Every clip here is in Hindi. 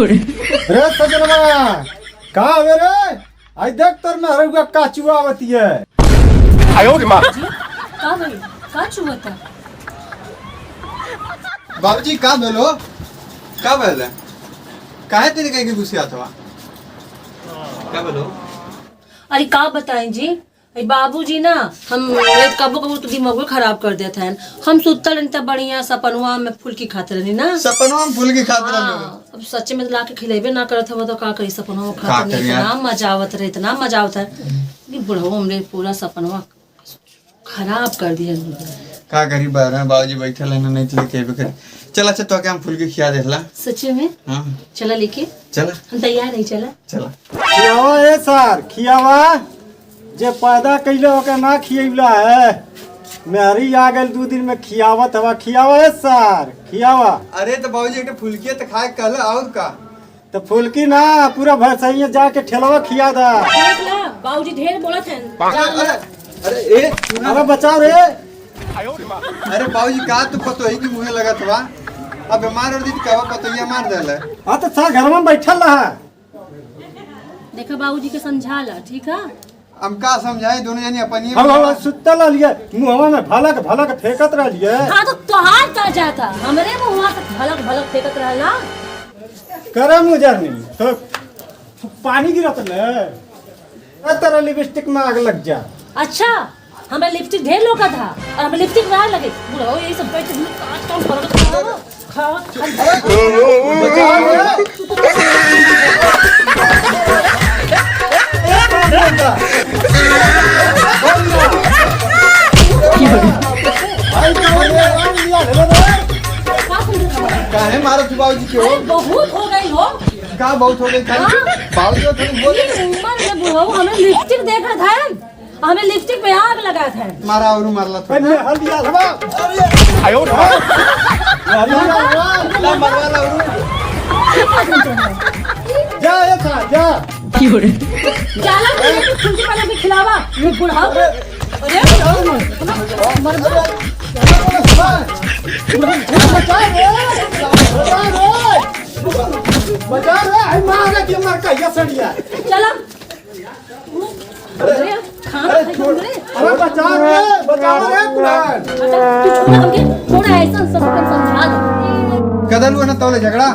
रे सजनवा कहाँ हवे रे? आई देख तोर में हरुआ काचुआ आवती है। आयो रे माँ। का भाई का चुआ था? बाबूजी का भेलो? का भेल? काहे तेरे कहीं के गुस्सा था? का भेलो? अरे का बताएं जी, अरे बाबूजी ना हम कबो कबो तो दिमाग खराब कर देते हैं। हम सुतल रहनी तब बढ़िया सपनवा में फुल्की खाते रहनी ना। सपनवा में फुल्की खाते रहनी। अब सच्चे में ला के खिलेबे ना करत हो तो का करी, सपनवा में खाते नहीं, इतना मजा आवत रहे, इतना मजा आवत है कि बुढ़ऊ हमरे पूरा सपनवा खराब कर दिया। का करी बाबूजी बैठल है ना, नहीं तो लेके आबे। चल अच्छा तो क्या हम फुल्की खिया देला। सच्चे में? हां चला लेके चला, हम तैयार नहीं। चला चला खियावा ए सर, खियावा जे पैदा कैले होके ना खियला है। मेहरी आ गई 2 दिन में खियावत हवा। खियावा ए सर, खियावा। अरे तो बाबूजी एक फुल्की तो खाए कल और का? तो फुल्की ना पूरा भर सही जाके ठेलवा खिया दा। देख ला बाबूजी ढेर बोलत हैं। अरे ए अरे बचा रे। आयो रे माँ। अरे बाबूजी का तो पतो ही कि मुंह लगा था। अब बीमार और दी का पतो ये मार देले। हां तो सर घर में बैठल रहा। देखा बाबूजी के समझा ला, ठीक है? हम का समझाए दोनों जनी अपन ही। हम सुतल लिए मुंहवा में भलक फेंकत रहलिए। हाँ तो तोहार का जाता हमरे मुंहवा से भलक भलक फेंकत रहला। करे मुझे नहीं तो पानी गिरत ले तेरा लिपस्टिक में आग लग जा। अच्छा हमें लिपस्टिक ढेर लोग का था और हमें लिपस्टिक ना लगे। बुढ़ाओ यही सब बैठ के काट काट फरक खाओ। काहे मारो तू बाबूजी के हो? बहुत हो गई हो। का बहुत हो गई? बाबूजी तो थोड़ी बोल। ये उम्र में बुढ़ाओ हमें लिपस्टिक देखा था, हमें लिपस्टिक पे आग लगा था। मारा और मारला तो। पहले हल्दिया हवा आयो रे माँ। ला मरवाला और जा ये था जा। जाला मुझे फुल्की वाला भी खिलावा। ये बुढ़ाओ अरे बचा रे आई मार के मार का ये सड़िया। चला अरे खाना खाई रे। अरे बचा रे कुरान। तू छोड़ हमके, थोड़ा ऐसा समझा दे। कदल हुआ ना तौले झगड़ा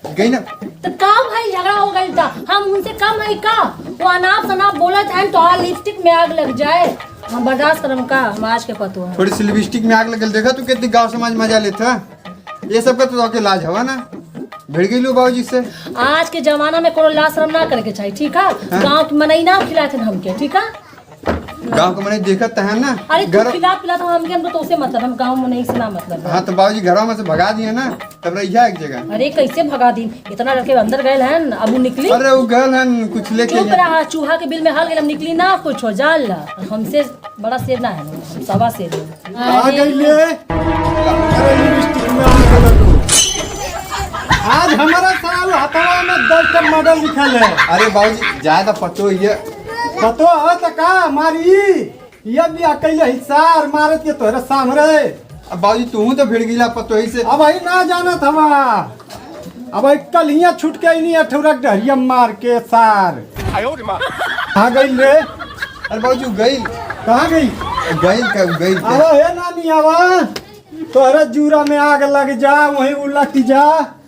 गई ना। तो काम भाई झगड़ा हो गई था, हम उनसे कम है का? वो अनाप शनाप बोलत है तो लिपस्टिक में आग लग जाए, हम बर्दाश्त करम का? हम आज के पतो है। थोड़ी सी लिपस्टिक में आग लगल। देखा तू कितनी गांव समाज मजा लेता। ये सब का तो लाज हवा ना भिड़ गई लो बाबूजी से। आज के जमाना में कोनो लाज शर्म ना करे के चाहिए, ठीक है? गांव की मनई ना खिलाते हमके, ठीक है? गांव को मैंने देखा है ना। अरे तू खिला पिला तो हमके तो उसे मतलब हम गांव में नहीं से ना मतलब। हाँ तो बाबूजी घरों में से भगा दिए ना, तब रहिया एक जगह। अरे कैसे भगा दी? इतना लड़के अंदर गए हैं, अब वो निकली। अरे वो गर्ल है कुछ लेके चुप रहा, चूहा के बिल में हल गए, हम निकली ना कुछ हो जाल ला। हमसे बड़ा शेर ना है, हम सवा शेर है। आ गई ले। अरे लिपस्टिक में आग लग। आज हमारा साल हथवा में 10 मॉडल लिखल है। अरे बाबूजी ज्यादा पतो ये पतो है तो का मारी ये भी अकेले हिसार मारत के तोरे सामने। अब बाबूजी तू तो भिड़ गिला पतो ही से। अब आई ना जाना था। अब आई कल हिया छूट के नहीं अठौरा डरिया मार के सार। आयो रे माँ। आ गई रे। अरे बाबूजी गई कहाँ गई? गई आवा है नानी आवा। तोरे जूरा में आग लग जा, वहीं उलट जा।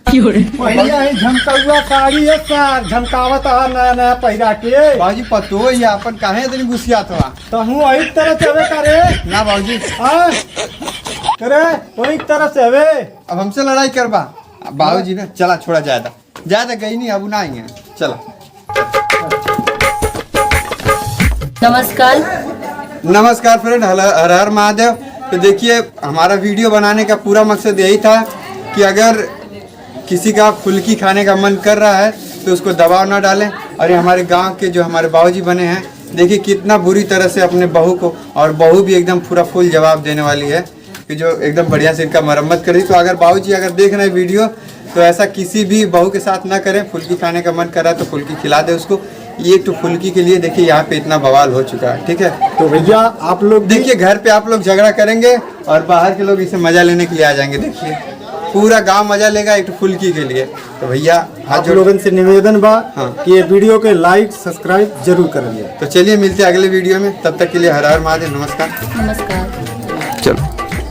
पहिया है झमकावा साड़ी है सार, झमकावत आ नया नया पहिरा के। बाबूजी पतो ये अपन काहे इतनी गुस्सिया था? तो हूँ वही तरह से हवे करे ना बाबूजी करे वही तरह से हवे। अब हमसे लड़ाई करबा बाबूजी ने। चला छोड़ा ज्यादा गई नहीं, अब ना आई है। चला नमस्कार फ्रेंड, हर हर महादेव। तो देखिए हमारा वीडियो बनाने का पूरा मकसद यही था कि अगर किसी का फुल्की खाने का मन कर रहा है तो उसको दबाव ना डालें। और ये हमारे गांव के जो हमारे बाबूजी बने हैं, देखिए कितना बुरी तरह से अपने बहू को, और बहू भी एकदम पूरा फुल जवाब देने वाली है कि जो एकदम बढ़िया से इनका मरम्मत करी। तो अगर बाबूजी अगर देख रहे हैं वीडियो तो ऐसा किसी भी बहू के साथ ना करें। फुल्की खाने का मन कर रहा है तो फुल्की खिला दे उसको। ये तो फुल्की के लिए देखिए यहाँ पे इतना बवाल हो चुका है, ठीक है? तो भैया आप लोग देखिए घर पे आप लोग झगड़ा करेंगे और बाहर के लोग इसे मजा लेने के लिए आ जाएंगे। देखिए पूरा गांव मजा लेगा एक फुल्की के लिए। तो भैया हाथ आप जोड़। लोगन से निवेदन बा हाँ। कि ये वीडियो के लाइक सब्सक्राइब जरूर करिए। तो चलिए मिलते हैं अगले वीडियो में, तब तक के लिए हर हर महादेव, नमस्कार। नमस्कार। चलो।